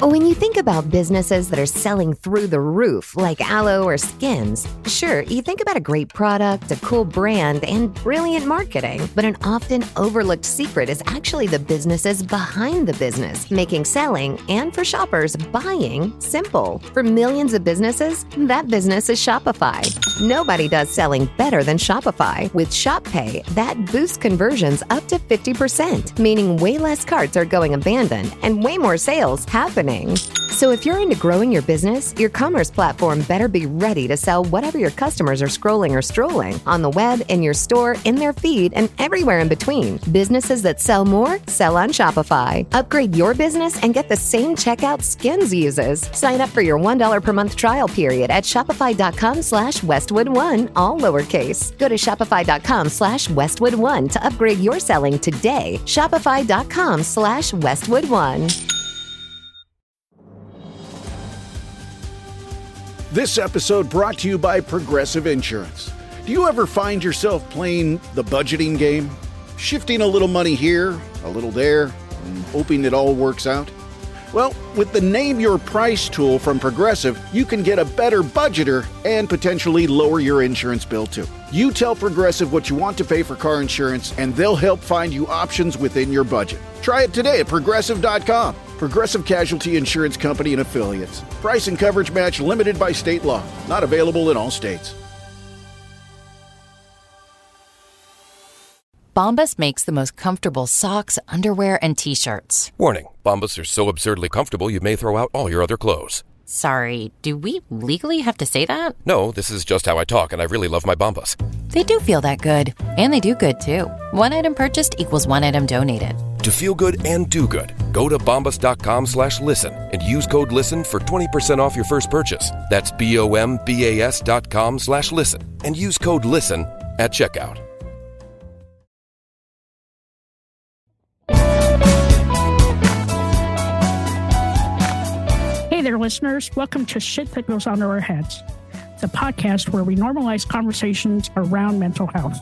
When you think about businesses that are selling through the roof, like aloe or Skims, sure, you think about a great product, a cool brand, and brilliant marketing. But an often overlooked secret is actually the businesses behind the business, making selling, and for shoppers, buying, simple. For millions of businesses, that business is Shopify. Nobody does selling better than Shopify. With Shop Pay, that boosts conversions up to 50%, meaning way less carts are going abandoned and way more sales happening. So if you're into growing your business, your commerce platform better be ready to sell whatever your customers are scrolling or strolling on the web, in your store, in their feed, and everywhere in between. Businesses that sell more, sell on Shopify. Upgrade your business and get the same checkout Skims uses. Sign up for your $1 per month trial period at shopify.com/Westwood1, all lowercase. Go to shopify.com/Westwood1 to upgrade your selling today. Shopify.com/Westwood1. This episode brought to you by Progressive Insurance. Do you ever find yourself playing the budgeting game? Shifting a little money here, a little there, and hoping it all works out? Well, with the Name Your Price tool from Progressive, you can get a better budgeter and potentially lower your insurance bill too. You tell Progressive what you want to pay for car insurance, and they'll help find you options within your budget. Try it today at Progressive.com. Progressive Casualty Insurance Company and Affiliates. Price and coverage match limited by state law. Not available in all states. Bombas makes the most comfortable socks, underwear, and T-shirts. Warning, Bombas are so absurdly comfortable you may throw out all your other clothes. Sorry, do we legally have to say that? No, this is just how I talk, and I really love my Bombas. They do feel that good. And they do good, too. One item purchased equals one item donated. To feel good and do good, go to bombas.com/listen and use code LISTEN for 20% off your first purchase. That's BOMBAS.com/listen and use code LISTEN at checkout. Hey there, listeners. Welcome to Shit That Goes On in Our Heads, the podcast where we normalize conversations around mental health.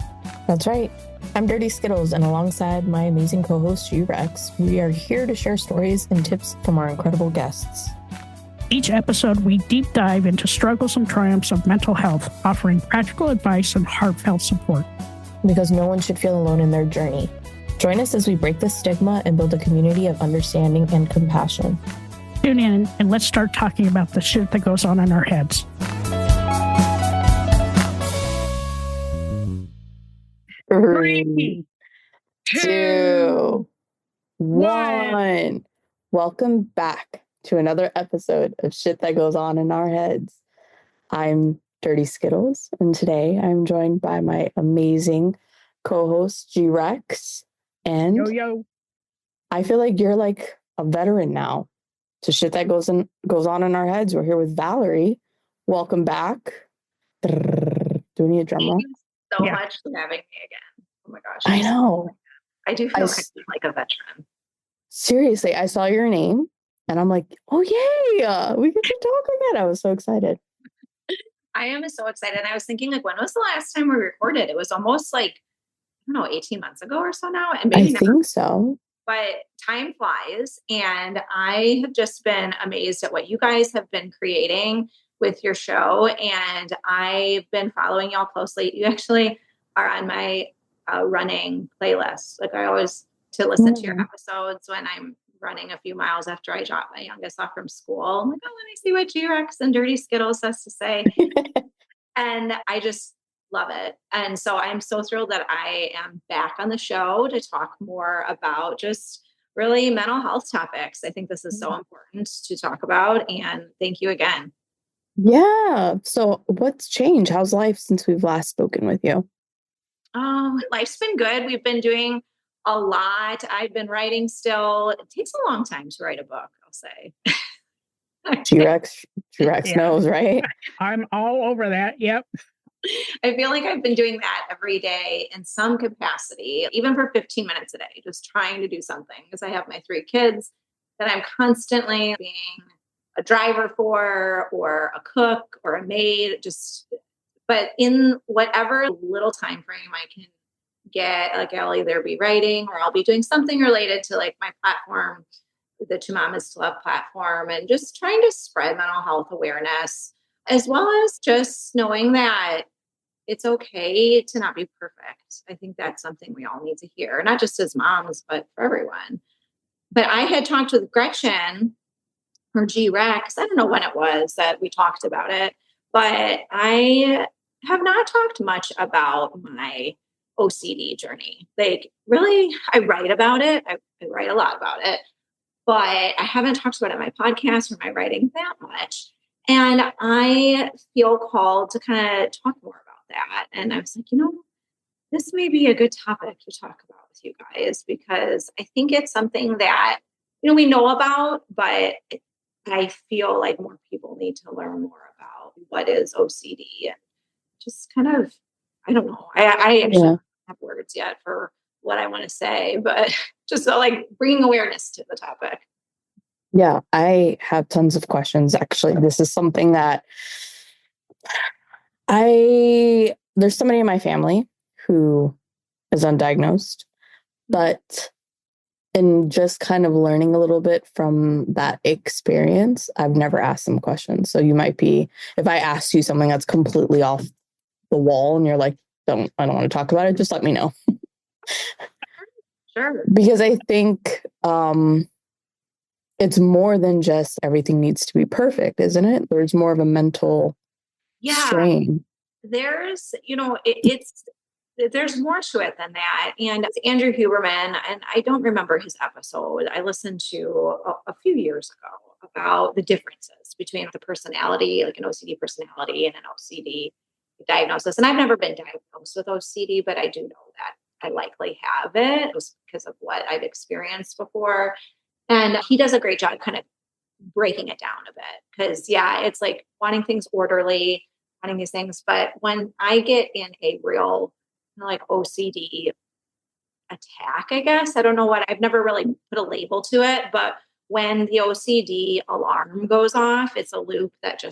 That's right. I'm Dirty Skittles, and alongside my amazing co-host, G-Rex, we are here to share stories and tips from our incredible guests. Each episode, we deep dive into struggles and triumphs of mental health, offering practical advice and heartfelt support. Because no one should feel alone in their journey. Join us as we break the stigma and build a community of understanding and compassion. Tune in and let's start talking about the shit that goes on in our heads. 3, 2, 1. Welcome back to another episode of Shit That Goes On in Our Heads. I'm Dirty Skittles, and today I'm joined by my amazing co-host, G-Rex. And Yo. I feel like you're like a veteran now to Shit That goes on in Our Heads. We're here with Valerie. Welcome back. Do we need a drum roll? So much for having me again. Oh my gosh. I know. I do feel like a veteran. Seriously, I saw your name and I'm like, oh yay, we get to talk again. I was so excited. I am so excited. And I was thinking, like, when was the last time we recorded? It was almost like, I don't know, 18 months ago or so now. And maybe I think so. But time flies. And I have just been amazed at what you guys have been creating with your show. And I've been following y'all closely. You actually are on my running playlist. Like, I always to listen to your episodes when I'm running a few miles after I drop my youngest off from school. I'm like, oh, let me see what G-Rex and Dirty Skittles has to say. And I just love it. And so I'm so thrilled that I am back on the show to talk more about just really mental health topics. I think this is so important to talk about. And thank you again. Yeah. So what's changed? How's life since we've last spoken with you? Life's been good. We've been doing a lot. I've been writing still. It takes a long time to write a book, I'll say. G-Rex knows, right? I'm all over that. Yep. I feel like I've been doing that every day in some capacity, even for 15 minutes a day, just trying to do something because I have my 3 kids that I'm constantly being a driver for, or a cook or a maid, but in whatever little time frame I can get, like, I'll either be writing or I'll be doing something related to like my platform. the Two Mamas to Love platform and just trying to spread mental health awareness, as well as just knowing that it's okay to not be perfect. I think that's something we all need to hear, not just as moms, but for everyone. But I had talked with Gretchen or G-Rex. I don't know when it was that we talked about it, but I have not talked much about my OCD journey. Like, really, I write about it. I write a lot about it, but I haven't talked about it in my podcast or my writing that much. And I feel called to kind of talk more about that. And I was like, this may be a good topic to talk about with you guys, because I think it's something that, we know about, but I feel like more people need to learn more about what is OCD and just kind of, I don't know. I actually don't have words yet for what I want to say, but just like bringing awareness to the topic. Yeah, I have tons of questions. Actually, this is something that there's somebody in my family who is undiagnosed, but in just kind of learning a little bit from that experience, I've never asked them questions. So you might be, if I ask you something that's completely off the wall and you're like, I don't want to talk about it, just let me know. Sure. Because I think it's more than just everything needs to be perfect, isn't it? There's more of a mental strain. There's, there's more to it than that. And it's Andrew Huberman, and I don't remember his episode. I listened to a few years ago about the differences between the personality, like an OCD personality and an OCD diagnosis. And I've never been diagnosed with OCD, but I do know that I likely have it. It was because of what I've experienced before. And he does a great job kind of breaking it down a bit, because it's like wanting things orderly, wanting these things. But when I get in a real like OCD attack, I guess, I don't know what, I've never really put a label to it, but when the OCD alarm goes off, it's a loop that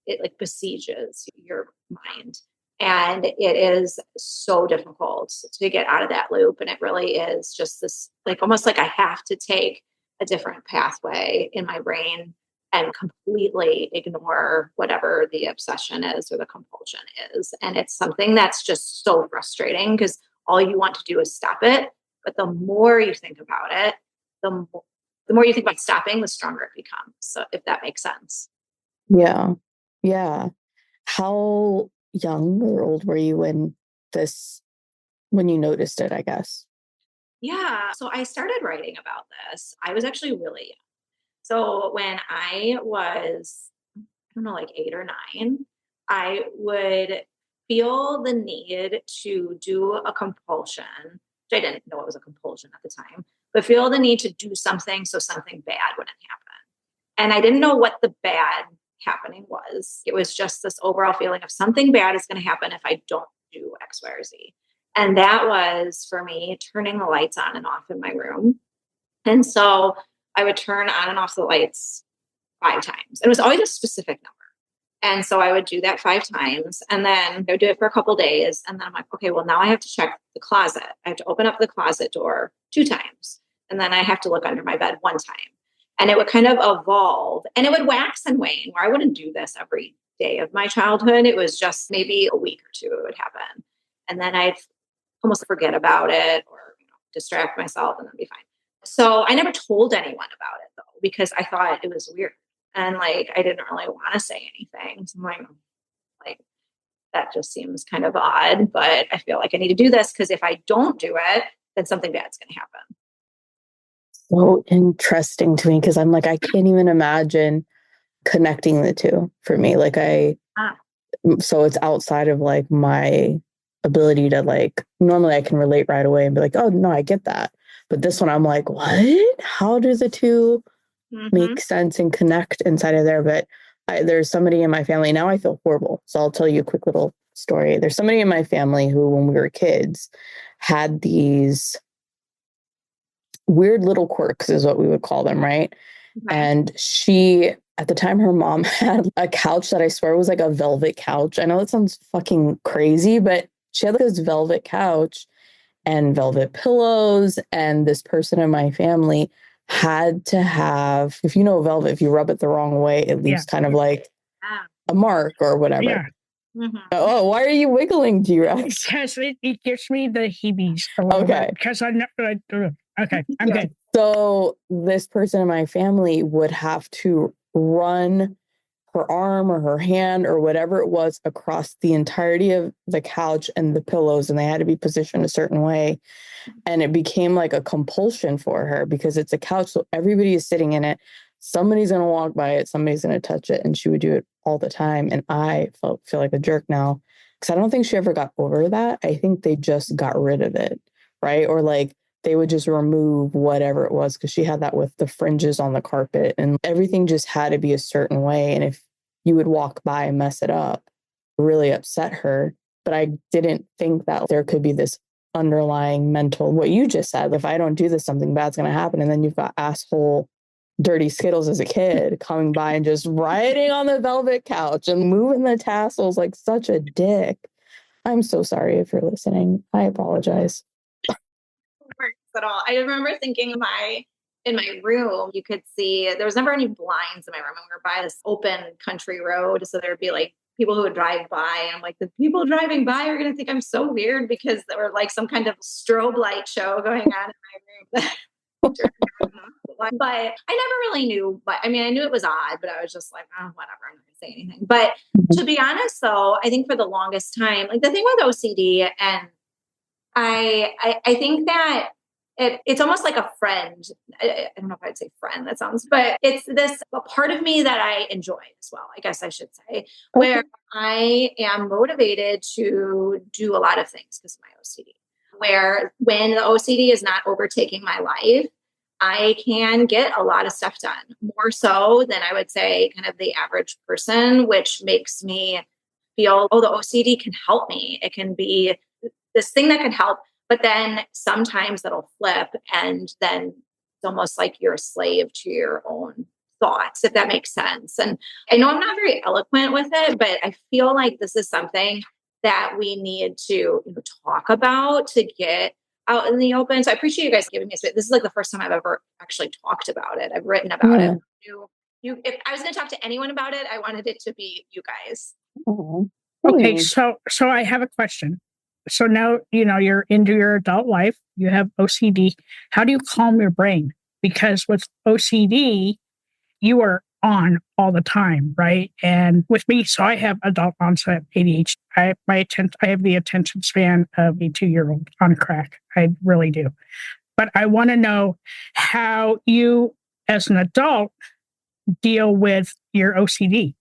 it like besieges your mind. And it is so difficult to get out of that loop. And it really is just this, like, almost like I have to take a different pathway in my brain and completely ignore whatever the obsession is or the compulsion is. And it's something that's just so frustrating, because all you want to do is stop it. But the more you think about it, the more you think about stopping, the stronger it becomes. So if that makes sense. Yeah. Yeah. How young or old were you when you noticed it, I guess? Yeah. So I started writing about this. I was actually really young. So when I was, I don't know, like 8 or 9, I would feel the need to do a compulsion, which I didn't know it was a compulsion at the time, but feel the need to do something so something bad wouldn't happen. And I didn't know what the bad happening was. It was just this overall feeling of something bad is going to happen if I don't do X, Y, or Z. And that was, for me, turning the lights on and off in my room. And so I would turn on and off the lights 5 times. It was always a specific number. And so I would do that 5 times, and then I would do it for a couple of days. And then I'm like, okay, well, now I have to check the closet. I have to open up the closet door 2 times. And then I have to look under my bed 1 time. And it would kind of evolve, and it would wax and wane, where I wouldn't do this every day of my childhood. It was just maybe a week or 2 it would happen. And then I'd almost forget about it, or distract myself, and then be fine. So I never told anyone about it, though, because I thought it was weird. And like, I didn't really want to say anything. So I'm like, that just seems kind of odd, but I feel like I need to do this, because if I don't do it, then something bad's going to happen. So interesting to me, because I'm like, I can't even imagine connecting the two for me. Like so it's outside of like my ability to, like, normally I can relate right away and be like, oh no, I get that. But this one I'm like, what? How do the two make sense and connect inside of there? But there's somebody in my family, now I feel horrible. So I'll tell you a quick little story. There's somebody in my family who, when we were kids, had these weird little quirks, is what we would call them, right? Okay. And she, at the time, her mom had a couch that I swear was like a velvet couch. I know it sounds fucking crazy, but she had like this velvet couch and velvet pillows. And this person in my family had to have, if you know velvet, if you rub it the wrong way, it leaves kind of like a mark or whatever. Yeah. Mm-hmm. Oh, why are you wiggling, T-Rex? Because it gives me the heebies a little bit. Because I'm good. So this person in my family would have to run her arm or her hand or whatever it was across the entirety of the couch and the pillows, and they had to be positioned a certain way. And it became like a compulsion for her because it's a couch, so everybody is sitting in it. Somebody's going to walk by it, somebody's going to touch it, and she would do it all the time. And I feel like a jerk now because I don't think she ever got over that. I think they just got rid of it, right? Or like they would just remove whatever it was because she had that with the fringes on the carpet and everything just had to be a certain way. And if you would walk by and mess it up, it really upset her. But I didn't think that there could be this underlying mental, what you just said, if I don't do this, something bad's going to happen. And then you've got asshole dirty Skittles as a kid coming by and just riding on the velvet couch and moving the tassels like such a dick. I'm so sorry if you're listening. I apologize. At all. I remember thinking in my room, you could see there was never any blinds in my room. And we were by this open country road. So there'd be like people who would drive by. And I'm like, the people driving by are going to think I'm so weird because there were like some kind of strobe light show going on in my room. But I never really knew. But I mean, I knew it was odd, but I was just like, oh, whatever. I'm not going to say anything. But to be honest, though, I think for the longest time, like the thing with OCD, and I think that it's almost like a friend. I don't know if I'd say friend, that sounds, but it's this a part of me that I enjoy as well, I guess I should say, where I am motivated to do a lot of things because of my OCD, where when the OCD is not overtaking my life, I can get a lot of stuff done, more so than I would say kind of the average person, which makes me feel, oh, the OCD can help me. It can be this thing that can help. But then sometimes that'll flip and then it's almost like you're a slave to your own thoughts, if that makes sense. And I know I'm not very eloquent with it, but I feel like this is something that we need to talk about to get out in the open. So I appreciate you guys giving me space. This is like the first time I've ever actually talked about it. I've written about it. If I was going to talk to anyone about it, I wanted it to be you guys. Okay, so I have a question. So now, you're into your adult life, you have OCD. How do you calm your brain? Because with OCD, you are on all the time, right? And with me, so I have adult onset ADHD. I have the attention span of a 2-year-old on crack. I really do. But I want to know how you, as an adult, deal with your OCD.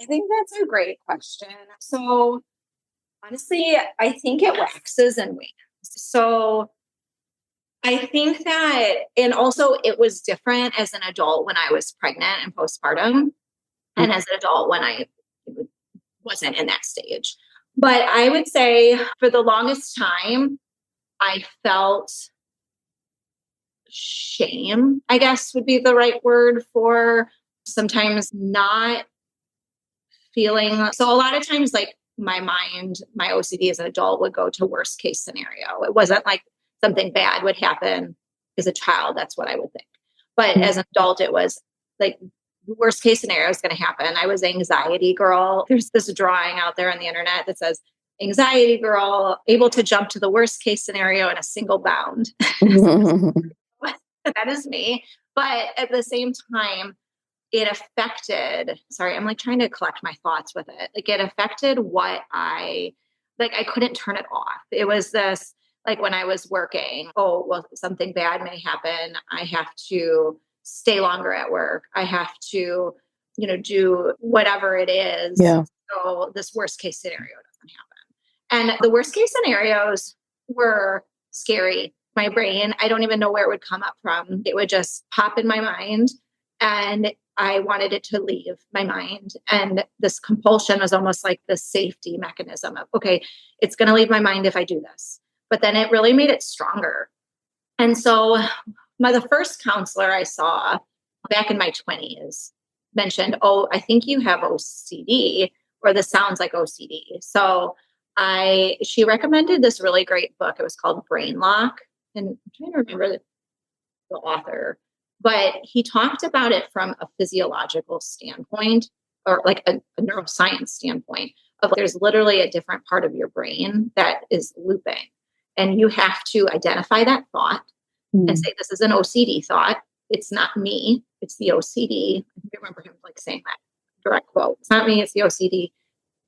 I think that's a great question. So honestly, I think it waxes and wanes. So I think that, and also it was different as an adult when I was pregnant and postpartum, and as an adult when I wasn't in that stage. But I would say for the longest time, I felt shame, I guess would be the right word, for sometimes not feeling. So a lot of times, like, my mind, my OCD as an adult would go to worst case scenario. It wasn't like something bad would happen as a child. That's what I would think. But as an adult, it was like worst case scenario is going to happen. I was anxiety girl. There's this drawing out there on the internet that says anxiety girl, able to jump to the worst case scenario in a single bound. That is me. But at the same time, it affected, I'm like trying to collect my thoughts with it. Like it affected what I couldn't turn it off. It was this, like when I was working, oh, well, something bad may happen. I have to stay longer at work. I have to, do whatever it is. Yeah. So this worst case scenario doesn't happen. And the worst case scenarios were scary. My brain, I don't even know where it would come up from. It would just pop in my mind. And I wanted it to leave my mind. And this compulsion was almost like the safety mechanism of, okay, it's going to leave my mind if I do this. But then it really made it stronger. And so the first counselor I saw back in my 20s mentioned, oh, I think you have OCD, or this sounds like OCD. So she recommended this really great book. It was called Brain Lock. And I'm trying to remember the author, but he talked about it from a physiological standpoint, or like a neuroscience standpoint of there's literally a different part of your brain that is looping. And you have to identify that thought and say, this is an OCD thought. It's not me. It's the OCD. I remember him like saying that direct quote. It's not me. It's the OCD.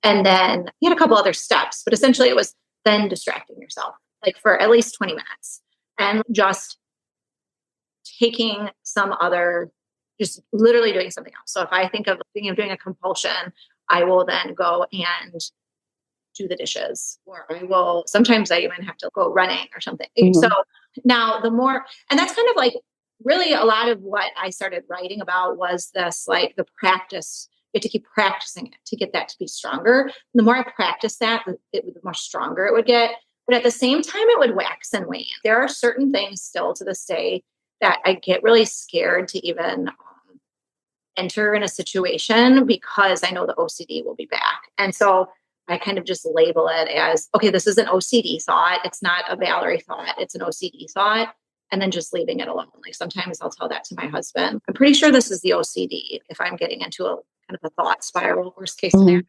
And then he had a couple other steps, but essentially it was then distracting yourself like for at least 20 minutes and just taking some other, just literally doing something else. So if I think of doing a compulsion, I will then go and do the dishes, or I will, sometimes I even have to go running or something. So now the more, and that's kind of like really a lot of what I started writing about was this, like the practice. You have to keep practicing it to get that to be stronger. And the more I practice that, the more stronger it would get. But at the same time, it would wax and wane. There are certain things still to this day that I get really scared to even enter in a situation because I know the OCD will be back. And so I kind of just label it as, okay, this is an OCD thought. It's not a Valerie thought. It's an OCD thought. And then just leaving it alone. Like sometimes I'll tell that to my husband. I'm pretty sure this is the OCD if I'm getting into a kind of a thought spiral, worst case scenario.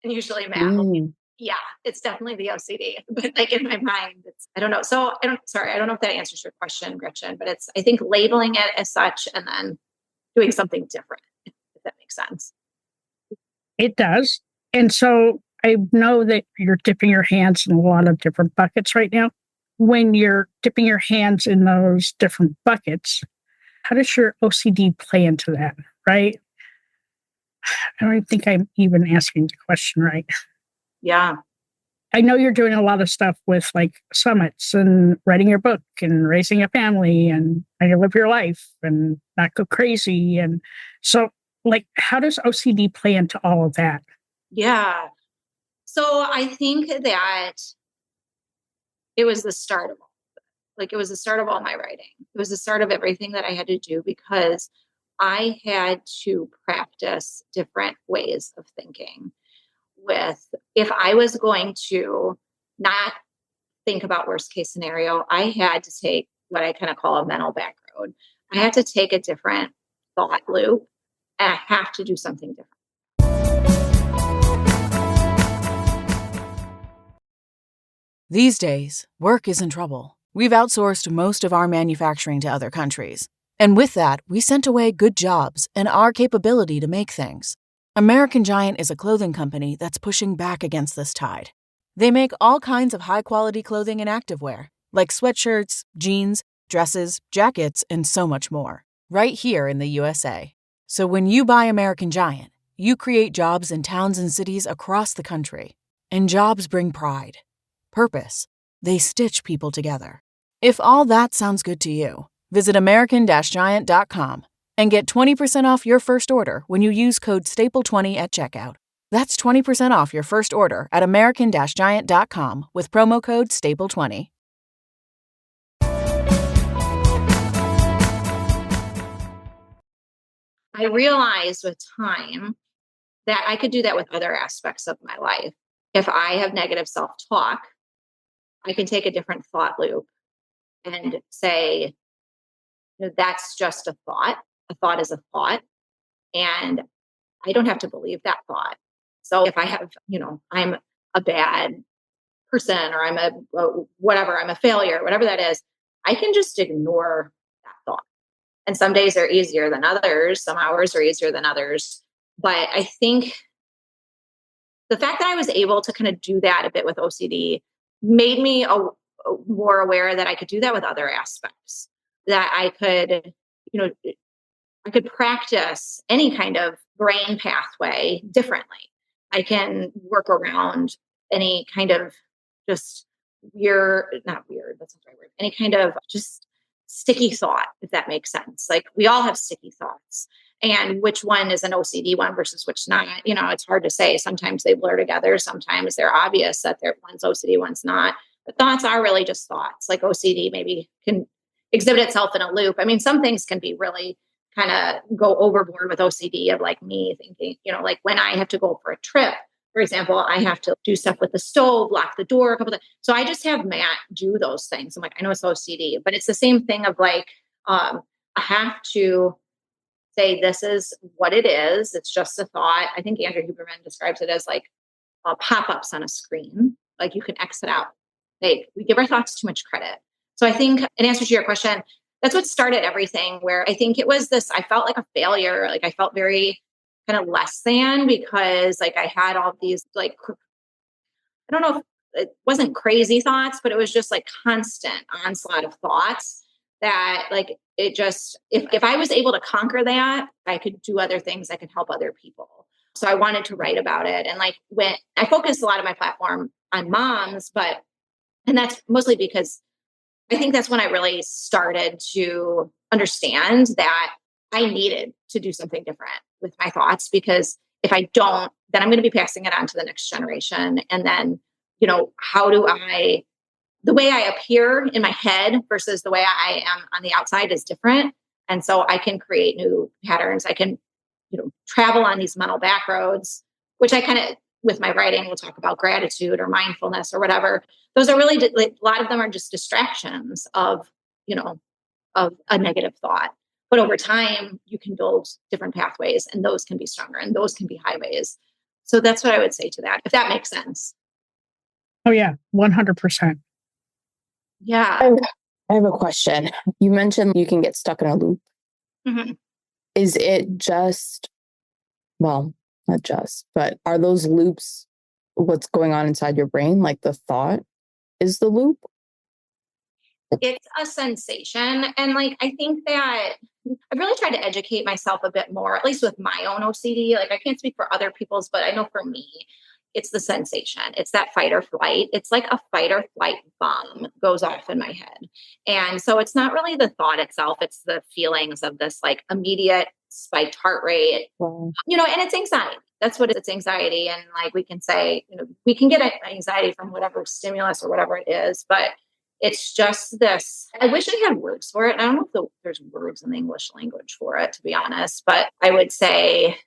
And usually Matt will be, yeah, it's definitely the OCD. But like in my mind, I don't know. So I don't know if that answers your question, Gretchen, but I think labeling it as such and then doing something different, if that makes sense. It does. And so I know that you're dipping your hands in a lot of different buckets right now. When you're dipping your hands in those different buckets, how does your OCD play into that, right? I don't think I'm even asking the question right. Yeah. I know you're doing a lot of stuff with like summits and writing your book and raising a family and how you live your life and not go crazy. And so like, how does OCD play into all of that? Yeah. So I think that it was the start of all. Like it was the start of all my writing. It was the start of everything that I had to do because I had to practice different ways of thinking if I was going to not think about worst case scenario, I had to take what I kind of call a mental back road. I had to take a different thought loop and I have to do something different. These days, work is in trouble. We've outsourced most of our manufacturing to other countries. And with that, we sent away good jobs and our capability to make things. American Giant is a clothing company that's pushing back against this tide. They make all kinds of high-quality clothing and activewear, like sweatshirts, jeans, dresses, jackets, and so much more, right here in the USA. So when you buy American Giant, you create jobs in towns and cities across the country. And jobs bring pride. Purpose. They stitch people together. If all that sounds good to you, visit American-Giant.com and get 20% off your first order when you use code STAPLE20 at checkout. That's 20% off your first order at American-Giant.com with promo code STAPLE20. I realized with time that I could do that with other aspects of my life. If I have negative self-talk, I can take a different thought loop and say, that's just a thought. A thought is a thought. And I don't have to believe that thought. So if I have, I'm a bad person or I'm a failure, whatever that is, I can just ignore that thought. And some days are easier than others. Some hours are easier than others. But I think the fact that I was able to kind of do that a bit with OCD made me more aware that I could do that with other aspects, that I could, I could practice any kind of brain pathway differently. I can work around any kind of just not weird, that's not the right word, any kind of just sticky thought, if that makes sense. Like we all have sticky thoughts. And which one is an OCD one versus which not, it's hard to say. Sometimes they blur together. Sometimes they're obvious that one's OCD, one's not. But thoughts are really just thoughts. Like OCD maybe can exhibit itself in a loop. I mean, some things can be really kind of go overboard with OCD of like me thinking, like when I have to go for a trip, for example, I have to do stuff with the stove, lock the door a couple of times. So I just have Matt do those things. I'm like, I know it's OCD, but it's the same thing of like, I have to say, this is what it is. It's just a thought. I think Andrew Huberman describes it as like pop-ups on a screen. Like you can exit out. Like we give our thoughts too much credit. So I think in answer to your question, that's what started everything, where I think it was this, I felt like a failure. Like I felt very kind of less than, because like I had all these like, I don't know if it wasn't crazy thoughts, but it was just like constant onslaught of thoughts that like, it just, if I was able to conquer that, I could do other things. I could help other people. So I wanted to write about it. And like when I focused a lot of my platform on moms, and that's mostly because I think that's when I really started to understand that I needed to do something different with my thoughts, because if I don't, then I'm going to be passing it on to the next generation. And then, how do the way I appear in my head versus the way I am on the outside is different. And so I can create new patterns. I can, travel on these mental back roads, which I kind of, with my writing, we'll talk about gratitude or mindfulness or whatever. Those are really, like, a lot of them are just distractions of a negative thought. But over time, you can build different pathways, and those can be stronger, and those can be highways. So that's what I would say to that, if that makes sense. Oh yeah, 100%. Yeah. I have a question. You mentioned you can get stuck in a loop. Mm-hmm. Is it just, well, not just, but are those loops what's going on inside your brain? Like the thought is the loop? It's a sensation. And like, I think that I've really tried to educate myself a bit more, at least with my own OCD. Like I can't speak for other people's, but I know for me, it's the sensation. It's that fight or flight. It's like a fight or flight bomb goes off in my head. And so it's not really the thought itself. It's the feelings of this like immediate spiked heart rate, Wow. And it's anxiety. That's what it's anxiety. And like, we can say, we can get anxiety from whatever stimulus or whatever it is, but it's just this, I wish I had words for it. I don't know if there's words in the English language for it, to be honest, but I would say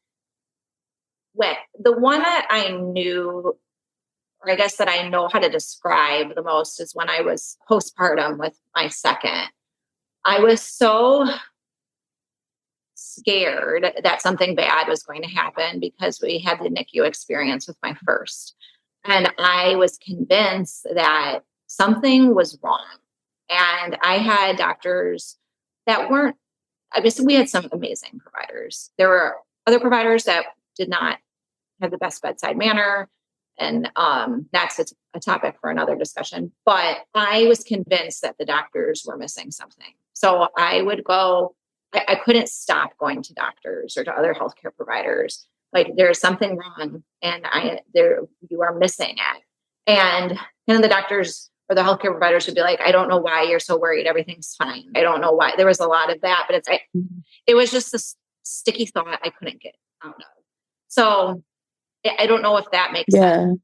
the one that I knew, or I guess that I know how to describe the most, is when I was postpartum with my second. I was so scared that something bad was going to happen because we had the NICU experience with my first. And I was convinced that something was wrong. And I had doctors that weren't, obviously we had some amazing providers. There were other providers that did not have the best bedside manner. And that's a topic for another discussion. But I was convinced that the doctors were missing something. So I would go, I couldn't stop going to doctors or to other healthcare providers. Like there's something wrong and you are missing it. And the doctors or the healthcare providers would be like, I don't know why you're so worried. Everything's fine. I don't know why. There was a lot of that, but it was just this sticky thought I couldn't get out of. So I don't know if that makes sense.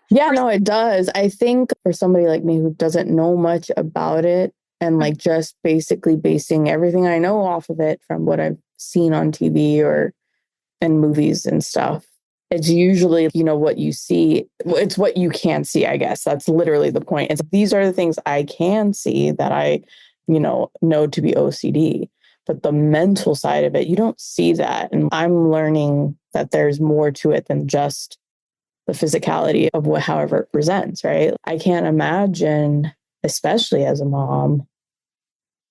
Yeah, no, it does. I think for somebody like me who doesn't know much about it and like just basically basing everything I know off of it from what I've seen on TV or in movies and stuff, it's usually, what you see. It's what you can see, I guess. That's literally the point. These are the things I can see that I, know to be OCD. But the mental side of it, you don't see that. And I'm learning that there's more to it than just the physicality of however it presents, right? I can't imagine, especially as a mom,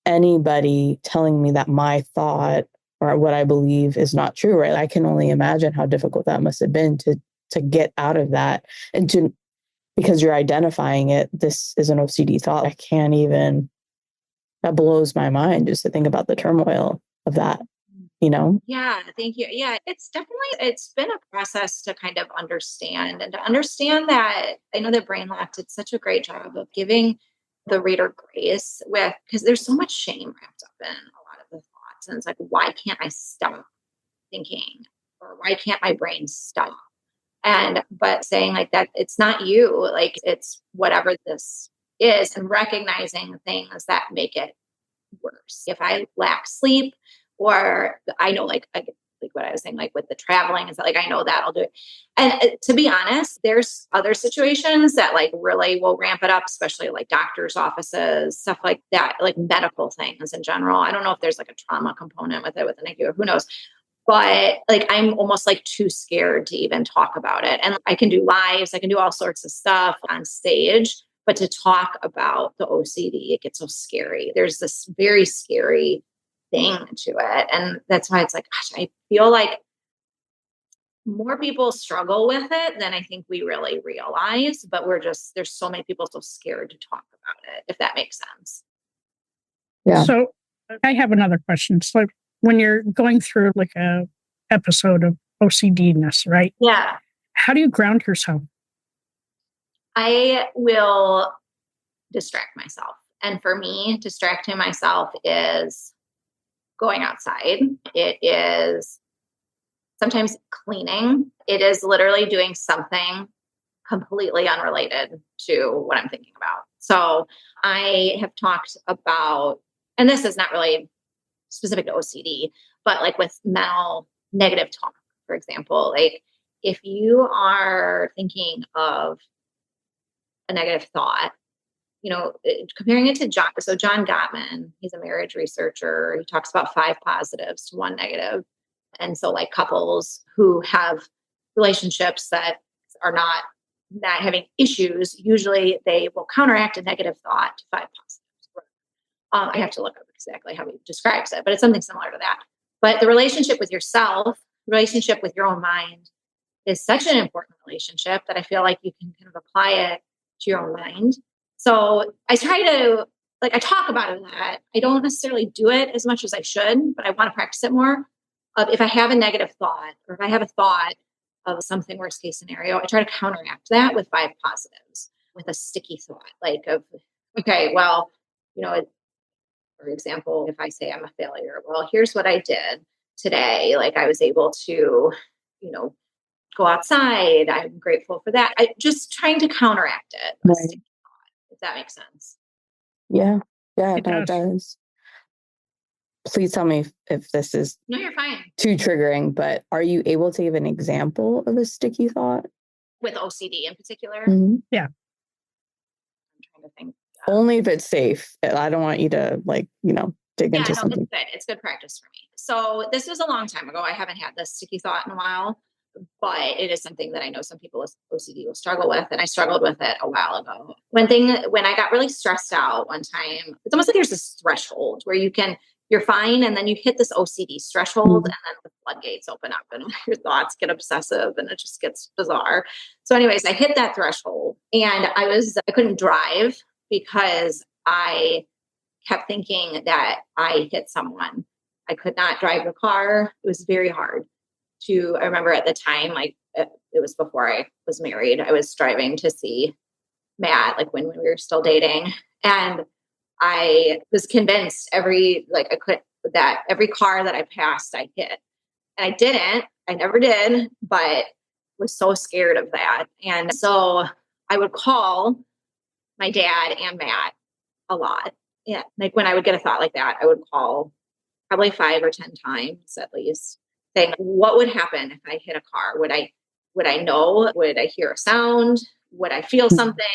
anybody telling me that my thought or what I believe is not true, right? I can only imagine how difficult that must have been to get out of that and because you're identifying it, this is an OCD thought. I can't even, that blows my mind just to think about the turmoil of that, Yeah, thank you. Yeah, it's been a process to kind of understand and to understand that I know that Brain Locked did such a great job of giving the reader grace because there's so much shame wrapped up in a lot of the thoughts. And it's like, why can't I stop thinking? Or why can't my brain stop? But saying like that, it's not you, like it's whatever this is, and recognizing things that make it worse. If I lack sleep, or I know like like what I was saying, like with the traveling, is that like, I know that I'll do it. And to be honest, there's other situations that like really will ramp it up, especially like doctor's offices, stuff like that, like medical things in general. I don't know if there's like a trauma component with it with the NICU or who knows. But like, I'm almost like too scared to even talk about it. And I can do lives, I can do all sorts of stuff on stage, but to talk about the OCD, it gets so scary. There's this very scary thing to it. And that's why it's like, gosh, I feel like more people struggle with it than I think we really realize, but there's so many people so scared to talk about it, if that makes sense. Yeah. So I have another question. So when you're going through like a episode of OCD-ness, right? Yeah. How do you ground yourself? I will distract myself. And for me, distracting myself is going outside. It is sometimes cleaning. It is literally doing something completely unrelated to what I'm thinking about. So I have talked about, and this is not really specific to OCD, but like with mental negative talk, for example, like if you are thinking of a negative thought, comparing it to John. So John Gottman, he's a marriage researcher. He talks about 5 positives to 1 negative. And so like couples who have relationships that are not having issues, usually they will counteract a negative thought to 5 positives. I have to look up exactly how he describes it, but it's something similar to that. But the relationship with yourself, relationship with your own mind is such an important relationship that I feel like you can kind of apply it to your own mind. So I try to, I talk about it a lot. I don't necessarily do it as much as I should, but I want to practice it more. If I have a negative thought, or if I have a thought of something worst case scenario, I try to counteract that with 5 positives, with a sticky thought, for example, if I say I'm a failure, well, here's what I did today. Like I was able to, go outside. I'm grateful for that. I just trying to counteract it. Right. If that makes sense. Yeah. Yeah, It it does. Please tell me if this is No, you're fine. Too triggering, but are you able to give an example of a sticky thought? With OCD in particular? Mm-hmm. Yeah. I'm trying to think. Only if it's safe. I don't want you to dig into something. It's good practice for me. So this was a long time ago. I haven't had this sticky thought in a while, but it is something that I know some people with OCD will struggle with. And I struggled with it a while ago. When I got really stressed out one time, it's almost like there's this threshold where you're fine. And then you hit this OCD threshold, and then the floodgates open up and your thoughts get obsessive and it just gets bizarre. So anyways, I hit that threshold and I couldn't drive because I kept thinking that I hit someone. I could not drive the car. It was very hard I remember at the time, it was before I was married. I was driving to see Matt, when we were still dating. And I was convinced every car that I passed, I hit. And I never did, but was so scared of that. And so I would call my dad and Matt a lot. Yeah. When I would get a thought like that, I would call probably 5 or 10 times at least, saying, what would happen if I hit a car? Would I know? Would I hear a sound? Would I feel something?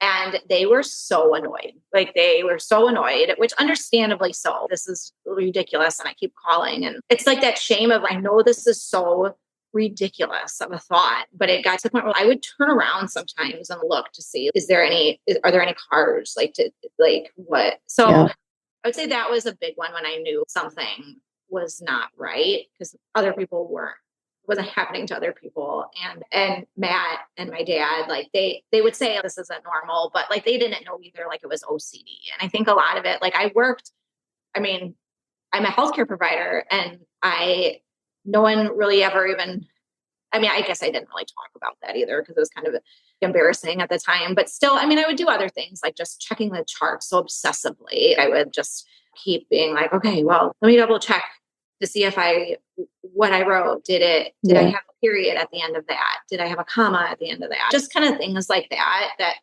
And they were so annoyed. They were so annoyed, which understandably so. This is ridiculous. And I keep calling. And it's like that shame of, I know this is so ridiculous of a thought, but it got to the point where I would turn around sometimes and look to see, are there any cars? What? So yeah. I would say that was a big one when I knew something was not right, because other people wasn't happening to other people. And Matt and my dad, they would say this isn't normal, but they didn't know either, it was OCD. And I think a lot of it, I'm a healthcare provider, and no one really ever even, I guess I didn't really talk about that either, because it was kind of embarrassing at the time, but still, I would do other things like just checking the charts so obsessively. I would just keep being like, okay, well, let me double check to see if what I wrote, did I have a period at the end of that? Did I have a comma at the end of that? Just kind of things like that,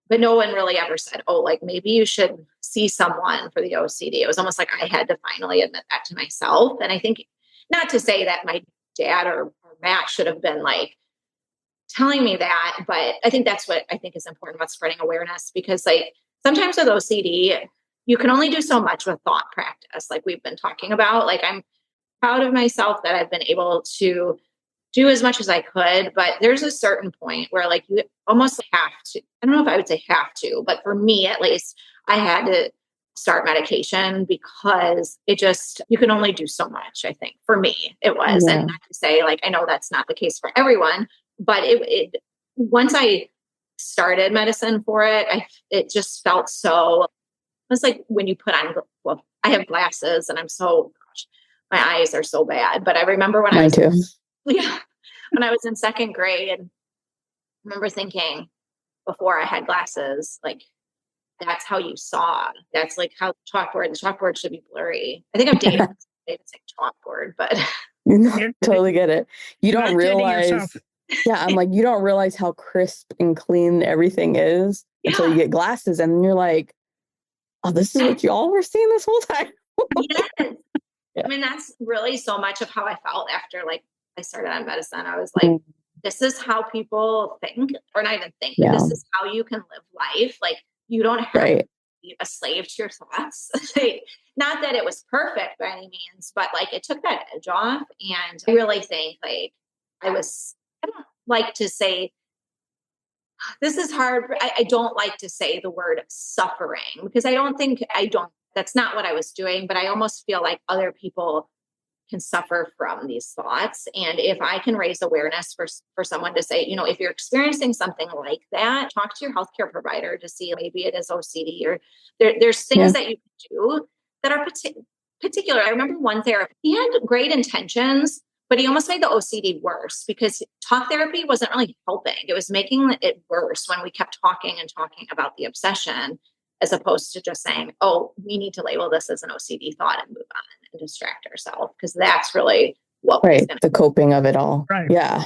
but no one really ever said, oh, maybe you should see someone for the OCD. It was almost like I had to finally admit that to myself. And I think not to say that my dad or Matt should have been like telling me that, but I think that's what I think is important about spreading awareness, because like sometimes with OCD, you can only do so much with thought practice, like we've been talking about. Like I'm proud of myself that I've been able to do as much as I could, but there's a certain point where like you almost have to, I don't know if I would say have to, but for me at least, I had to start medication because it just, you can only do so much. I think for me it was, and not to say like, I know that's not the case for everyone, but it once I started medicine for it, it just felt so, it was like when you put on, well, I have glasses and I'm so, gosh, my eyes are so bad, but I remember when when I was in second grade, I remember thinking before I had glasses, like, that's how you saw. That's like how the chalkboard should be blurry. I think I'm dating saying chalkboard, but totally get it. You don't realize. Yeah, I'm like, you don't realize how crisp and clean everything is until you get glasses, and then you're like, oh, this is what y'all were seeing this whole time. Yes. I mean, that's really so much of how I felt after like I started on medicine. I was like, this is how people think, or not even think, but this is how you can live life. Like you don't have to be a slave to your thoughts. Like, not that it was perfect by any means, but like it took that edge off. And I really think like I don't like to say, this is hard. I don't like to say the word suffering because that's not what I was doing, but I almost feel like other people can suffer from these thoughts. And if I can raise awareness for someone to say, you know, if you're experiencing something like that, talk to your healthcare provider to see maybe it is OCD or there's things that you can do that are particular. I remember one therapist, he had great intentions, but he almost made the OCD worse because talk therapy wasn't really helping. It was making it worse when we kept talking and talking about the obsession, as opposed to just saying, oh, we need to label this as an OCD thought and move on and distract ourselves. Because that's really what was the coping of it all. Right. Yeah.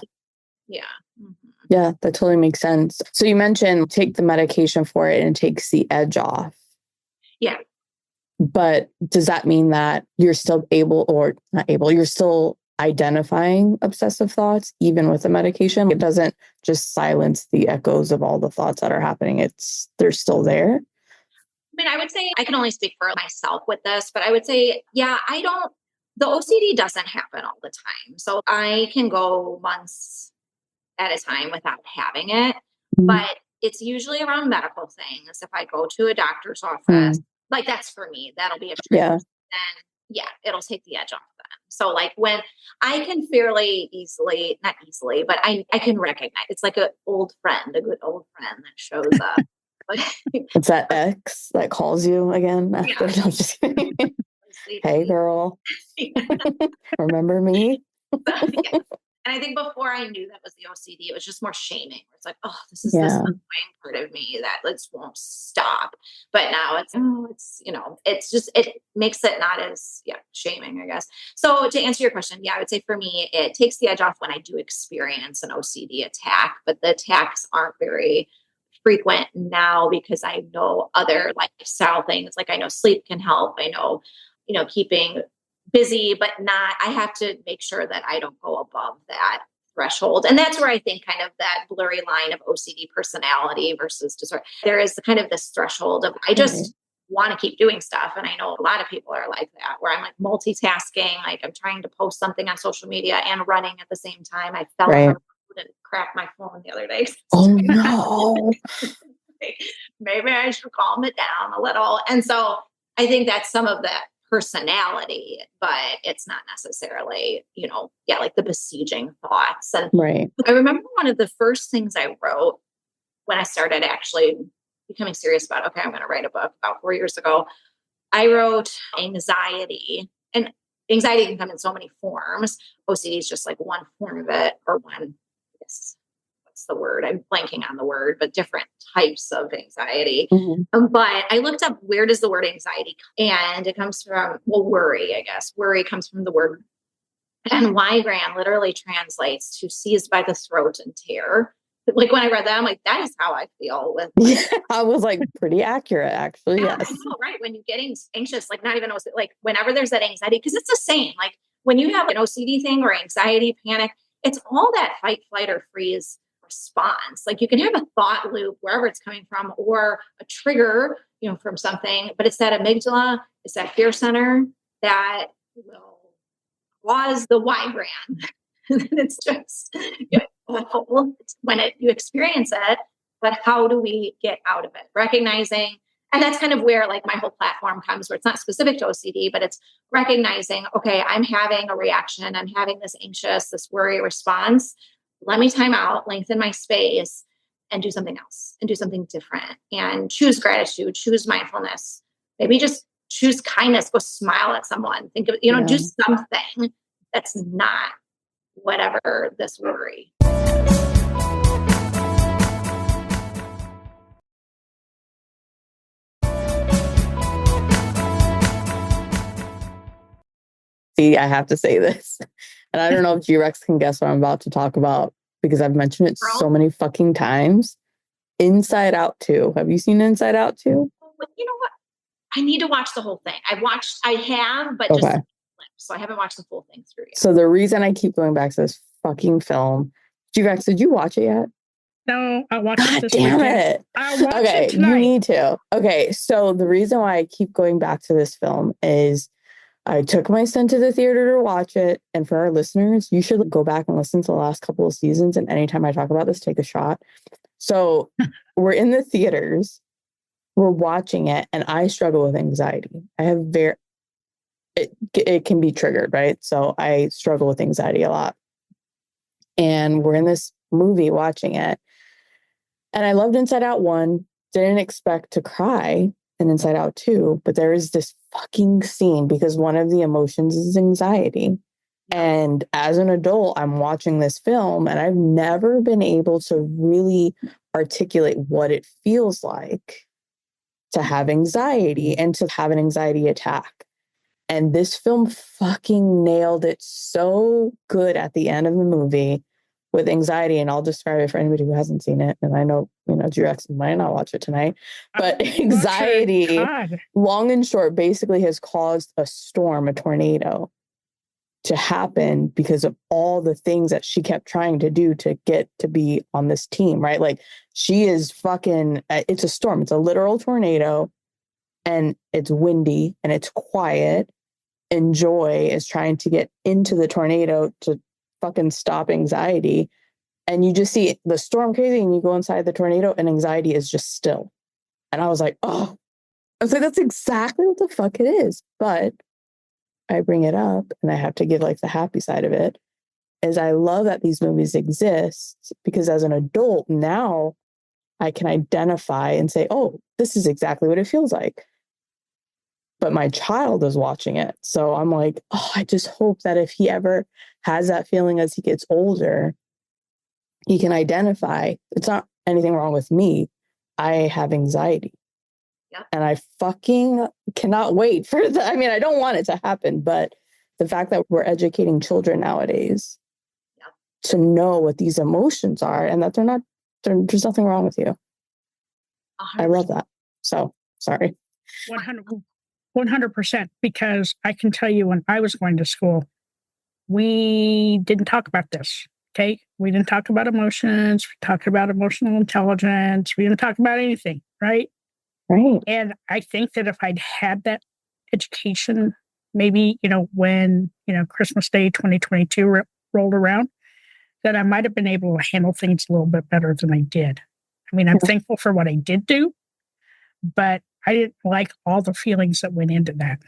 Yeah. Mm-hmm. Yeah, that totally makes sense. So you mentioned take the medication for it and it takes the edge off. Yeah. But does that mean that you're still you're still identifying obsessive thoughts even with the medication? It doesn't just silence the echoes of all the thoughts that are happening. They're still there. I mean, I would say I can only speak for myself with this, but I would say, the OCD doesn't happen all the time. So I can go months at a time without having it, but it's usually around medical things. If I go to a doctor's office, like that's for me, that'll be a treatment. Then it'll take the edge off then. So like when I can fairly easily, not easily, but I can recognize, it's like a good old friend that shows up. It's that ex that calls you again after. No, just kidding. Hey girl, remember me? And I think before I knew that was the OCD, it was just more shaming. Where it's like, oh, this is this annoying part of me that won't stop. But now it's just, it makes it not as shaming, I guess. So to answer your question, I would say for me, it takes the edge off when I do experience an OCD attack, but the attacks aren't very frequent now because I know other lifestyle things. Like I know sleep can help. I know, keeping busy, but I have to make sure that I don't go above that threshold. And that's where I think kind of that blurry line of OCD personality versus disorder. There is kind of this threshold of, I just want to keep doing stuff. And I know a lot of people are like that, where I'm like multitasking, like I'm trying to post something on social media and running at the same time. I fell on the road and cracked my phone the other day. Oh no. Maybe I should calm it down a little. And so I think that's some of that personality, but it's not necessarily, like the besieging thoughts. And I remember one of the first things I wrote when I started actually becoming serious about, okay, I'm going to write a book about 4 years ago. I wrote anxiety, and anxiety can come in so many forms. OCD is just like one form of it, or one, what's the word? I'm blanking on the word, but different types of anxiety. But I looked up, where does the word anxiety come? And it comes from, worry, I guess. Worry comes from the word, and Wygram literally translates to seized by the throat and tear. Like when I read that, I'm like, that is how I feel with. I was like, pretty accurate, actually. Yes. I know, right? When you get anxious, like not even like whenever there's that anxiety, because it's the same. Like when you have an OCD thing or anxiety, panic, it's all that fight, flight, or freeze response. Like you can have a thought loop wherever it's coming from or a trigger, from something, but it's that amygdala, it's that fear center that will cause the Y brand. And it's just awful when you experience it, but how do we get out of it? Recognizing, and that's kind of where like my whole platform comes, where it's not specific to OCD, but it's recognizing, okay, I'm having a reaction. I'm having this anxious, this worry response. Let me time out, lengthen my space, and do something else and do something different and choose gratitude, choose mindfulness, maybe just choose kindness, go smile at someone, think of, do something that's not whatever this worry. See, I have to say this. And I don't know if G-Rex can guess what I'm about to talk about because I've mentioned it so many fucking times. Inside Out 2. Have you seen Inside Out 2? You know what? I need to watch the whole thing. I have, but just clips. So I haven't watched the full thing through yet. So the reason I keep going back to this fucking film, G-Rex, did you watch it yet? No, I watched it this damn weekend. it. I'll watch it tonight. You need to. Okay, so the reason why I keep going back to this film is I took my son to the theater to watch it. And for our listeners, you should go back and listen to the last couple of seasons. And anytime I talk about this, take a shot. So we're in the theaters, we're watching it, and I struggle with anxiety. I have it can be triggered, right? So I struggle with anxiety a lot. And we're in this movie watching it. And I loved Inside Out 1, didn't expect to cry in Inside Out 2, but there is this fucking scene because one of the emotions is anxiety. And as an adult, I'm watching this film and I've never been able to really articulate what it feels like to have anxiety and to have an anxiety attack. And this film fucking nailed it so good at the end of the movie with anxiety. And I'll describe it for anybody who hasn't seen it. And I know, G-Rex might not watch it tonight, but anxiety, long and short, basically has caused a storm, a tornado to happen because of all the things that she kept trying to do to get to be on this team, right? Like she is fucking, it's a storm. It's a literal tornado and it's windy and it's quiet. And Joy is trying to get into the tornado to fucking stop anxiety. And you just see the storm crazy and you go inside the tornado and anxiety is just still. And I was like, that's exactly what the fuck it is. But I bring it up and I have to give like the happy side of it is I love that these movies exist because as an adult now I can identify and say, oh, this is exactly what it feels like. But my child is watching it. So I'm like, I just hope that if he ever has that feeling as he gets older, he can identify it's not anything wrong with me. I have anxiety. Yeah. And I fucking cannot wait for that. I mean, I don't want it to happen, but the fact that we're educating children nowadays to know what these emotions are and that there's nothing wrong with you. 100%. I love that. So sorry. 100%, because I can tell you when I was going to school, we didn't talk about this. Okay. We didn't talk about emotions. We talked about emotional intelligence. We didn't talk about anything. Right. Right. And I think that if I'd had that education, maybe, when, Christmas Day 2022 rolled around, that I might have been able to handle things a little bit better than I did. I mean, I'm thankful for what I did do, but I didn't like all the feelings that went into that.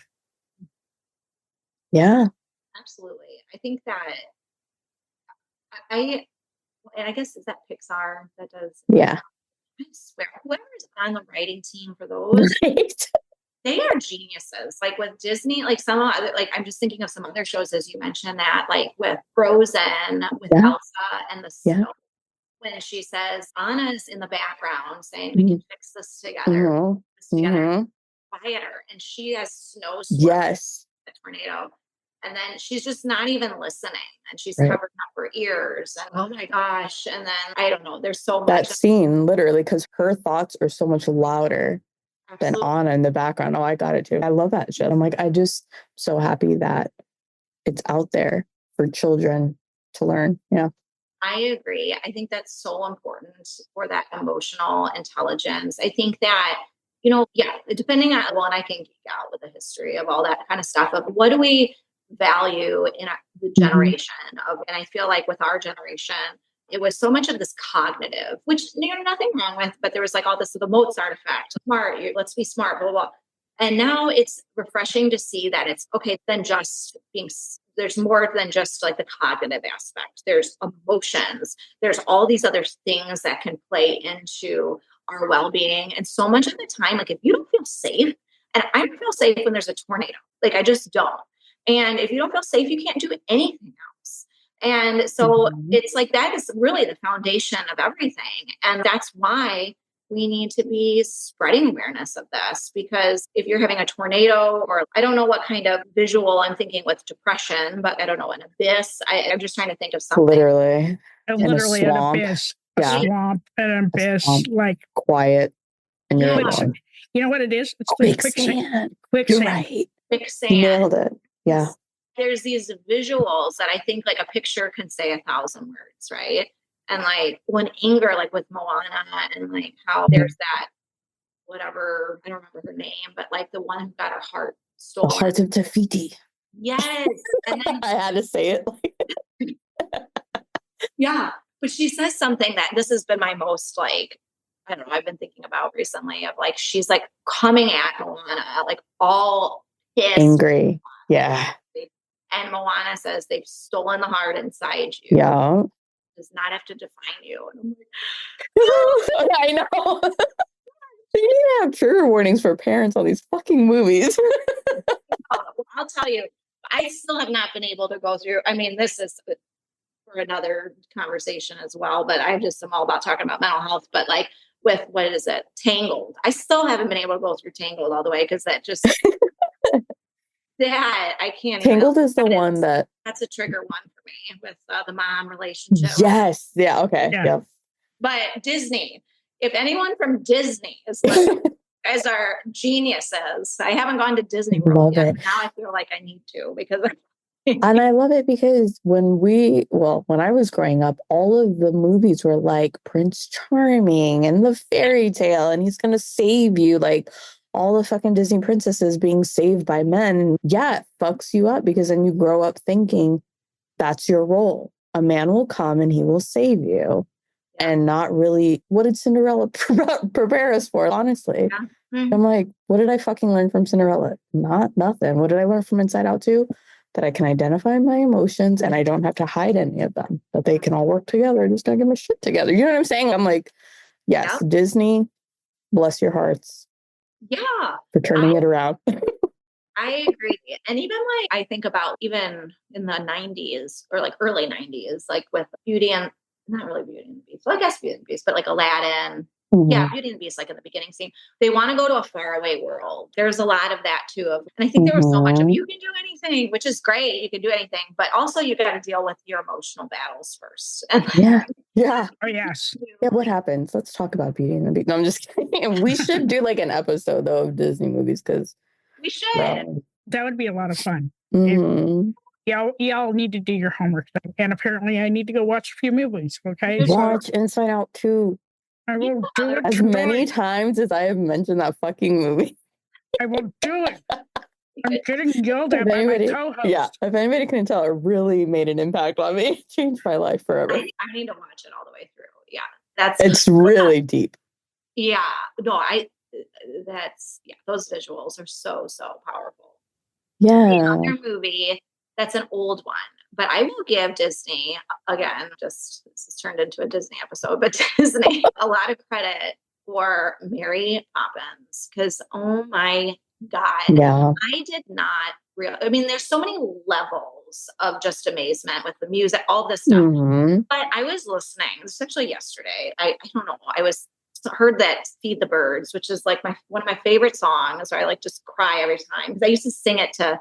Yeah. Absolutely. I think that and I guess is that Pixar that does. Yeah. I swear, whoever's on the writing team for those, right. They are geniuses. Like with Disney, like I'm just thinking of some other shows as you mentioned that, like with Frozen, with Elsa and the snow. When she says Anna's in the background saying we can fix this together, quieter, and she has snow storms, a tornado. And then she's just not even listening. And she's covering up her ears. And oh my gosh. And then I don't know. There's so much. That scene, literally, because her thoughts are so much louder than Anna in the background. Oh, I got it too. I love that shit. I'm like, I just so happy that it's out there for children to learn. Yeah. I agree. I think that's so important for that emotional intelligence. I think that, depending on, and I can geek out with the history of all that kind of stuff, of what do we value in the generation of, and I feel like with our generation, it was so much of this cognitive, which nothing wrong with, but there was like all this, the Mozart effect, smart, let's be smart, blah, blah, blah. And now it's refreshing to see that it's okay, then just being, there's more than just like the cognitive aspect. There's emotions. There's all these other things that can play into our well-being. And so much of the time, like if you don't feel safe, and I don't feel safe when there's a tornado, like I just don't. And if you don't feel safe, you can't do anything else. And so it's like, that is really the foundation of everything. And that's why we need to be spreading awareness of this, because if you're having a tornado, or I don't know what kind of visual I'm thinking with depression, but I don't know, an abyss. I'm just trying to think of something. Literally an abyss, a swamp, an abyss, like quiet. And you're you know what it is? It's quicksand. Quicksand. You're right. Quicksand. You nailed it. Yeah. There's these visuals that I think like a picture can say 1,000 words, right? And like when anger, like with Moana, and like how there's that, whatever, I don't remember her name, but like the one who got her heart stolen. The Heart of Tafiti. Yes. And then I had to say it. Yeah. But she says something that this has been my most like, I don't know, I've been thinking about recently, of like, she's like coming at Moana, like all pissed. Angry. Yeah. And Moana says they've stolen the heart inside you. Yeah. Does not have to define you. And I'm like, I know. You need to have trigger warnings for parents on these fucking movies. I'll tell you, I still have not been able to go through. I mean, this is for another conversation as well, but I'm all about talking about mental health. But like with, what is it? Tangled. I still haven't been able to go through Tangled all the way, because that just, that I can't. Tangled is the one that's a trigger one for me, with the mom relationship. Yes. Yeah. Okay. Yeah. Yep. But Disney, if anyone from Disney is listening, as our geniuses, I haven't gone to Disney World yet. But now I feel like I need to, because and I love it because when I was growing up, all of the movies were like Prince Charming and the fairy tale, and he's going to save you. Like all the fucking Disney princesses being saved by men. Yeah, it fucks you up, because then you grow up thinking that's your role. A man will come and he will save you. And not really, what did Cinderella prepare us for, honestly? Yeah. Mm-hmm. I'm like, what did I fucking learn from Cinderella? Nothing. What did I learn from Inside Out 2? That I can identify my emotions and I don't have to hide any of them. That they can all work together. Just gotta get my shit together. You know what I'm saying? I'm like, yes, yeah. Disney, bless your hearts. Yeah. For turning it around. I agree. And even like, I think about even in the 90s, or like early 90s, like with not really Beauty and the Beast. Well, I guess Beauty and the Beast, but like Aladdin. Mm-hmm. Yeah, Beauty and the Beast, like in the beginning scene. They want to go to a faraway world. There's a lot of that too. And I think there was so much of, you can do anything, which is great. You can do anything, but also you got to deal with your emotional battles first. Yeah. Yeah. Oh, yes. Yeah, what happens? Let's talk about Beauty and the Beast. No, I'm just kidding. We should do like an episode though of Disney movies, because we should. That would be a lot of fun. Mm-hmm. Y'all need to do your homework. And apparently I need to go watch a few movies, okay? Watch Inside Out 2. I won't do it as many times as I have mentioned that fucking movie. I won't do it. I'm getting yelled at by my co-host. Yeah, if anybody can tell, it really made an impact on me. It changed my life forever. I need to watch it all the way through. Yeah, it's really deep. Yeah, no, those visuals are so powerful. Yeah. The other movie, that's an old one, but I will give Disney, again, this has turned into a Disney episode, but Disney a lot of credit for Mary Poppins, because oh my God, yeah. I did not there's so many levels of just amazement with the music, all this stuff. Mm-hmm. But I was listening, this was actually yesterday. I don't know. I heard that Feed the Birds, which is like one of my favorite songs, where I like just cry every time, because I used to sing it to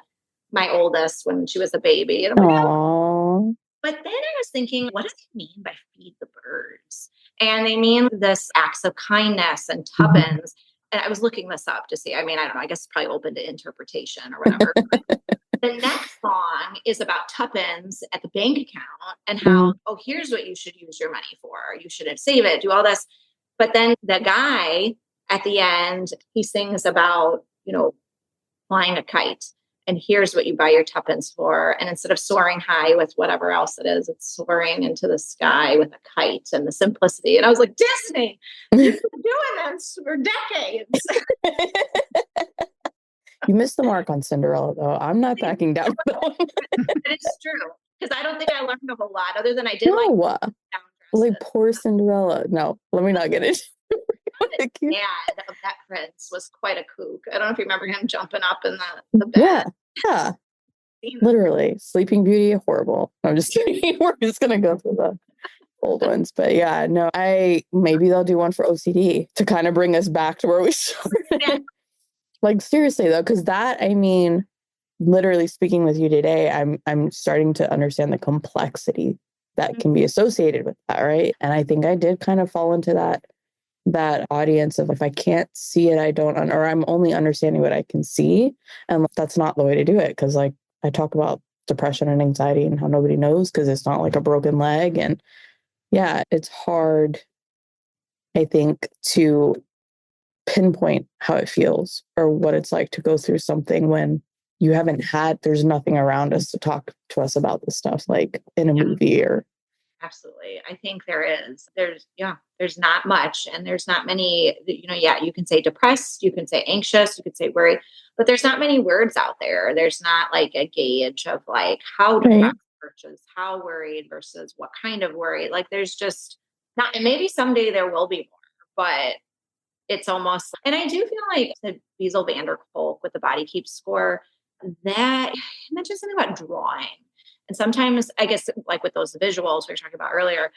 my oldest when she was a baby. And I'm like, but then I was thinking, what does it mean by feed the birds? And they mean this acts of kindness and tuppence. Mm-hmm. And I was looking this up to see, I don't know, I guess it's probably open to interpretation or whatever. Then The next song is about tuppence at the bank account and how, oh, here's what you should use your money for. You shouldn't save it, do all this. But then the guy at the end, he sings about, flying a kite. And here's what you buy your tuppence for. And instead of soaring high with whatever else it is, it's soaring into the sky with a kite and the simplicity. And I was like, Disney, you've been doing this for decades. You missed the mark on Cinderella, though. I'm not backing down. It's true. Because I don't think I learned a whole lot other than I did like poor Cinderella. No, let me not get it. The dad of that prince was quite a kook. I don't know if you remember him jumping up in the bed. Yeah. Literally. Sleeping Beauty, horrible. I'm just kidding. We're just going to go through the old ones. But yeah, no, maybe they'll do one for OCD to kind of bring us back to where we started. Yeah. Like seriously though, because literally speaking with you today, I'm starting to understand the complexity that can be associated with that, right? And I think I did kind of fall into that audience of if I can't see it, I don't, or I'm only understanding what I can see. And that's not the way to do it. Because like I talk about depression and anxiety and how nobody knows because it's not like a broken leg. And yeah, it's hard, I think, to pinpoint how it feels or what it's like to go through something when there's nothing around us to talk to us about this stuff, like in a movie or. Absolutely. I think there's not much, and there's not many, you can say depressed, you can say anxious, you could say worried, but there's not many words out there. There's not like a gauge of like how depressed versus how worried versus what kind of worried. Like there's just not, and maybe someday there will be more, but it's almost, and I do feel like the Bezel van der Kolk with the Body Keeps score, that mentioned something about drawing. And sometimes, I guess, like with those visuals we were talking about earlier,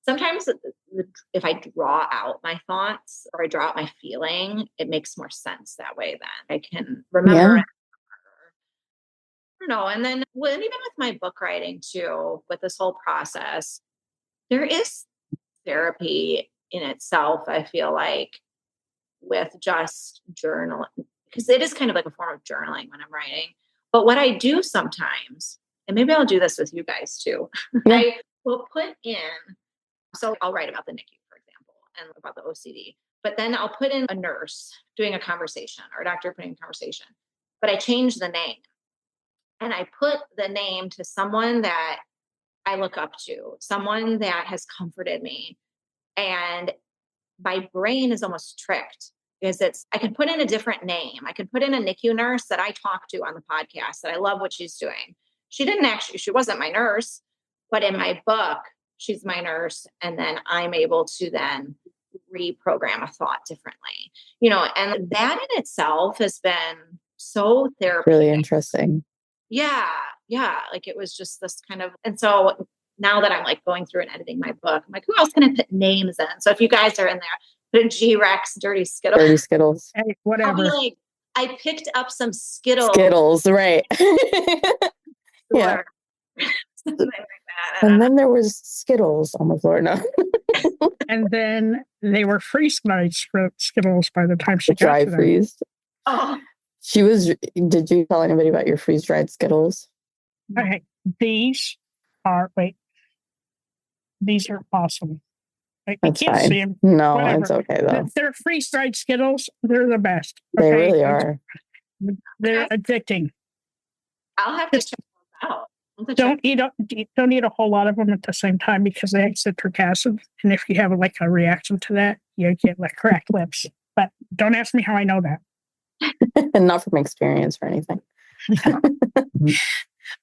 sometimes if I draw out my thoughts or I draw out my feeling, it makes more sense that way then. I can remember it. I don't know. And then even with my book writing too, with this whole process, there is therapy in itself, I feel like, with just journaling, because it is kind of like a form of journaling when I'm writing. But what I do sometimes, and maybe I'll do this with you guys too, I will put in, so I'll write about the NICU, for example, and about the OCD, but then I'll put in a nurse doing a conversation or a doctor putting a conversation, but I change the name and I put the name to someone that I look up to, someone that has comforted me. And my brain is almost tricked because I can put in a different name. I can put in a NICU nurse that I talk to on the podcast that I love what she's doing. She wasn't my nurse, but in my book, she's my nurse. And then I'm able to then reprogram a thought differently, and that in itself has been so therapeutic. Really interesting. Yeah. Like it was just this kind of, and so now that I'm like going through and editing my book, I'm like, who else can I put names in? So if you guys are in there, put a G-Rex, Dirty Skittles. Dirty Skittles. Hey, whatever. I picked up some Skittles. Skittles, right. Yeah. Something like that. And then there was Skittles on the floor. No. And then they were freeze-dried Skittles by the time she got to them. Dry freeze. Oh. Did you tell anybody about your freeze-dried Skittles? Okay. These are awesome. I can't see them. No, Whatever. It's okay though. They're freeze-dried Skittles. They're the best. They really are. They're addicting. I'll have to check them out. Don't eat a whole lot of them at the same time because they have citric acid, and if you have like a reaction to that, you get like cracked lips. But don't ask me how I know that. And not from experience or anything.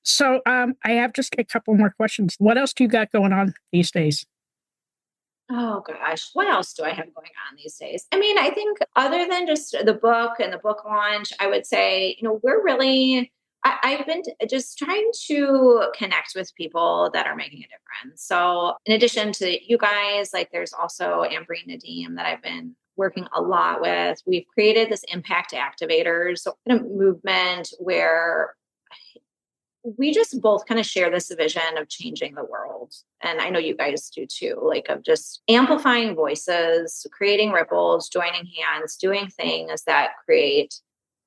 So I have just a couple more questions. What else do you got going on these days? Oh gosh, what else do I have going on these days? I mean, I think other than just the book and the book launch, I would say, I've been just trying to connect with people that are making a difference. So in addition to you guys, like there's also Amber and Nadim that I've been working a lot with. We've created this Impact Activators movement where we just both kind of share this vision of changing the world. And I know you guys do too, like of just amplifying voices, creating ripples, joining hands, doing things that create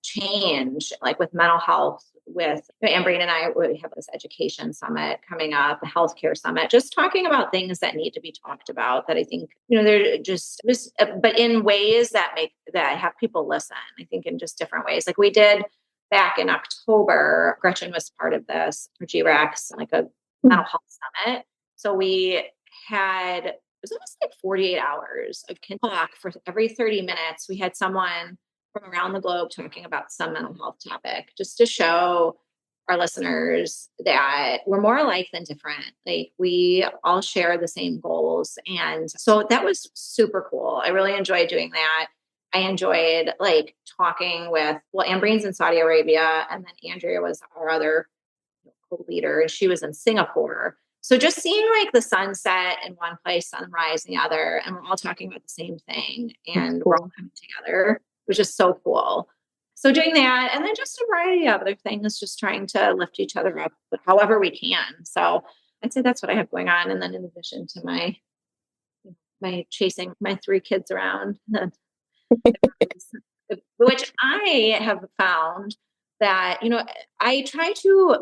change, like with mental health, with Ambreen and I, we have this education summit coming up, a healthcare summit, just talking about things that need to be talked about that I think, they're just, but in ways that have people listen, I think in just different ways. Like we did back in October, Gretchen was part of this for GREX, like a mental health summit. So we had, it was almost like 48 hours of talk for every 30 minutes. We had someone from around the globe talking about some mental health topic, just to show our listeners that we're more alike than different. Like we all share the same goals. And so that was super cool. I really enjoyed doing that. I enjoyed like talking with, Ambreen's in Saudi Arabia, and then Andrea was our other co-leader, and she was in Singapore. So just seeing like the sunset in one place, sunrise in the other, and we're all talking about the same thing, and we're all coming together, which is so cool. So doing that, and then just a variety of other things, just trying to lift each other up however we can. So I'd say that's what I have going on. And then in addition to my chasing my 3 kids around, which I have found that, I try to,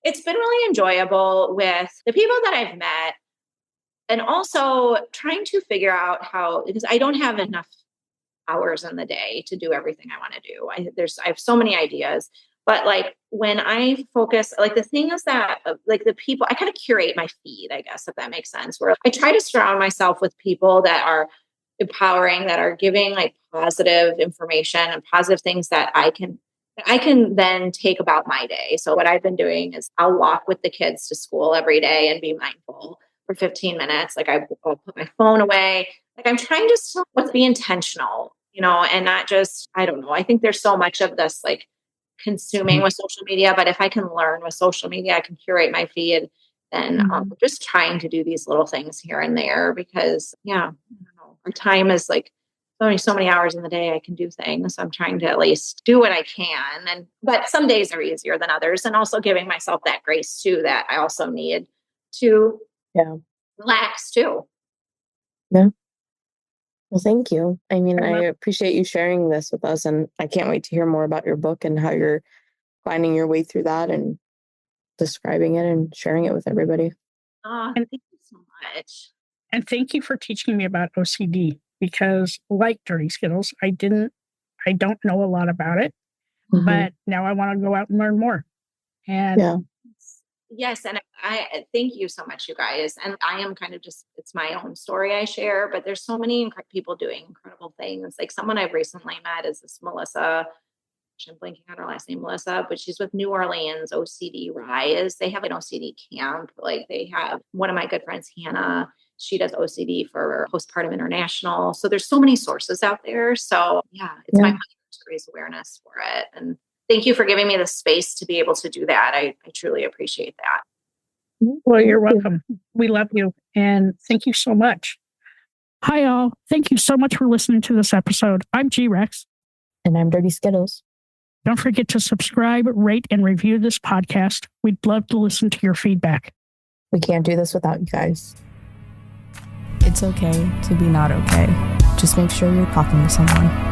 it's been really enjoyable with the people that I've met, and also trying to figure out how, because I don't have enough hours in the day to do everything I want to do. I have so many ideas, but like when I focus, like the thing is that like the people, I kind of curate my feed, I guess, if that makes sense, where I try to surround myself with people that are empowering, that are giving like positive information and positive things that I can then take about my day. So what I've been doing is I'll walk with the kids to school every day and be mindful for 15 minutes. Like I'll put my phone away. Like I'm trying to still be intentional, and not just, I don't know. I think there's so much of this like consuming with social media, but if I can learn with social media, I can curate my feed, then just trying to do these little things here and there, because I don't know, our time is like only so many hours in the day I can do things. So I'm trying to at least do what I can. But some days are easier than others, and also giving myself that grace too, that I also need to relax too. Yeah. Well, thank you. I mean, I appreciate you sharing this with us, and I can't wait to hear more about your book and how you're finding your way through that and describing it and sharing it with everybody. And thank you so much. And thank you for teaching me about OCD, because like Dirty Skittles, I don't know a lot about it, but now I want to go out and learn more. And yes. And I thank you so much, you guys. And I am kind of just, it's my own story I share, but there's so many people doing incredible things. Like someone I've recently met is this Melissa. I'm blanking on her last name, Melissa, but she's with New Orleans OCD Rise. They have an OCD camp. Like they have one of my good friends, Hannah. She does OCD for Postpartum International. So there's so many sources out there. So it's my pleasure to raise awareness for it. And thank you for giving me the space to be able to do that. I truly appreciate that. Well, you're welcome. We love you. And thank you so much. Hi, all. Thank you so much for listening to this episode. I'm G-Rex. And I'm Dirty Skittles. Don't forget to subscribe, rate, and review this podcast. We'd love to listen to your feedback. We can't do this without you guys. It's okay to be not okay. Just make sure you're talking to someone.